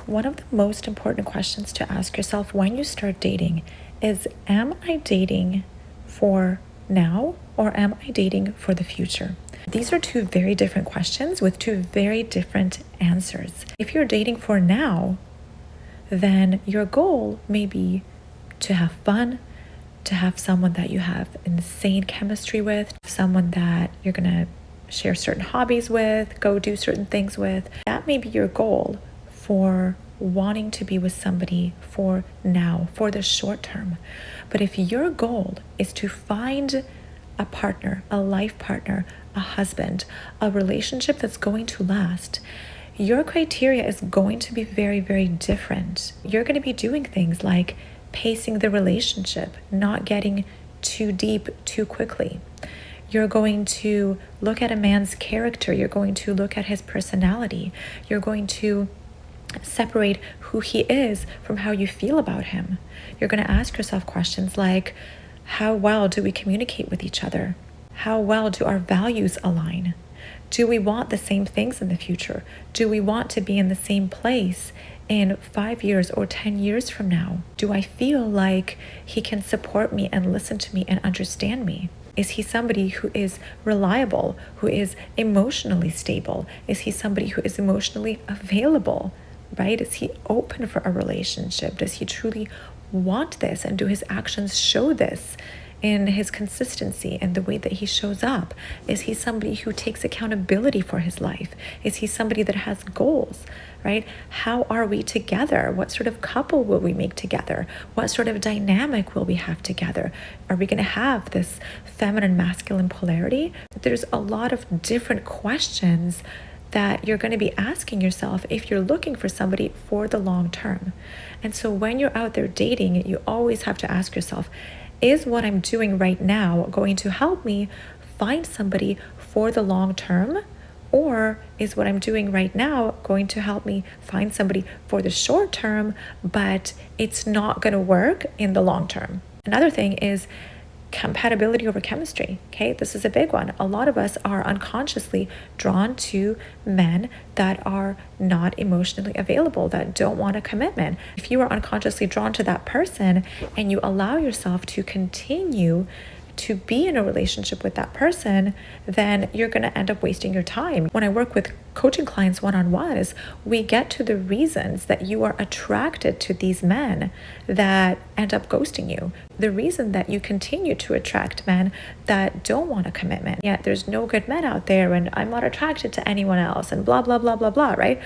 One of the most important questions to ask yourself when you start dating is, am I dating for now or am I dating for the future? These are two very different questions with two very different answers. If you're dating for now, then your goal may be to have fun, to have someone that you have insane chemistry with, someone that you're gonna share certain hobbies with, go do certain things with. That may be your goal for wanting to be with somebody for now, for the short term. But if your goal is to find a partner, a life partner, a husband, a relationship that's going to last, your criteria is going to be very, very different. You're going to be doing things like pacing the relationship, not getting too deep too quickly. You're going to look at a man's character. You're going to look at his personality. You're going to separate who he is from how you feel about him. You're going to ask yourself questions like, how well do we communicate with each other? How well do our values align? Do we want the same things in the future? Do we want to be in the same place in 5 years or 10 years from now? Do I feel like he can support me and listen to me and understand me? Is he somebody who is reliable, who is emotionally stable? Is he somebody who is emotionally available, right? Is he open for a relationship? Does he truly want this? And do his actions show this in his consistency and the way that he shows up? Is he somebody who takes accountability for his life? Is he somebody that has goals, right? How are we together? What sort of couple will we make together? What sort of dynamic will we have together? Are we going to have this feminine masculine polarity? There's a lot of different questions that you're going to be asking yourself if you're looking for somebody for the long term. And so when you're out there dating, you always have to ask yourself, is what I'm doing right now going to help me find somebody for the long term? Or is what I'm doing right now going to help me find somebody for the short term, but it's not going to work in the long term? Another thing is compatibility over chemistry. Okay, this is a big one. A lot of us are unconsciously drawn to men that are not emotionally available, that don't want a commitment. If you are unconsciously drawn to that person and you allow yourself to continue to be in a relationship with that person, then you're going to end up wasting your time. When I work with coaching clients one-on-one, is we get to the reasons that you are attracted to these men that end up ghosting you. The reason that you continue to attract men that don't want a commitment. Yet there's no good men out there and I'm not attracted to anyone else and blah, blah, blah, blah, blah, right?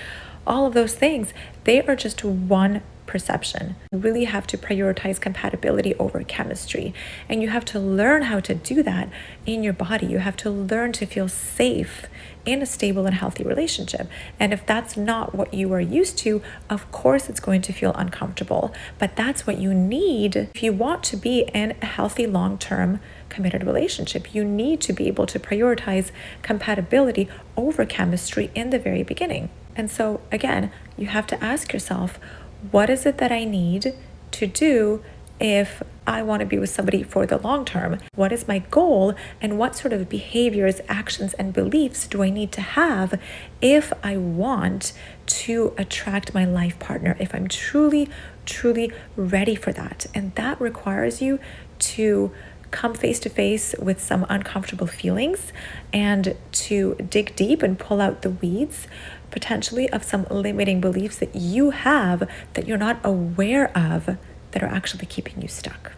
All of those things, they are just one perception. You really have to prioritize compatibility over chemistry. And you have to learn how to do that in your body. You have to learn to feel safe in a stable and healthy relationship. And if that's not what you are used to, of course it's going to feel uncomfortable. But that's what you need if you want to be in a healthy, long-term committed relationship. You need to be able to prioritize compatibility over chemistry in the very beginning. And so again, you have to ask yourself, what is it that I need to do if I want to be with somebody for the long term? What is my goal, and what sort of behaviors, actions, and beliefs do I need to have if I want to attract my life partner, if I'm truly, truly ready for that? And that requires you to come face to face with some uncomfortable feelings and to dig deep and pull out the weeds, potentially, of some limiting beliefs that you have that you're not aware of that are actually keeping you stuck.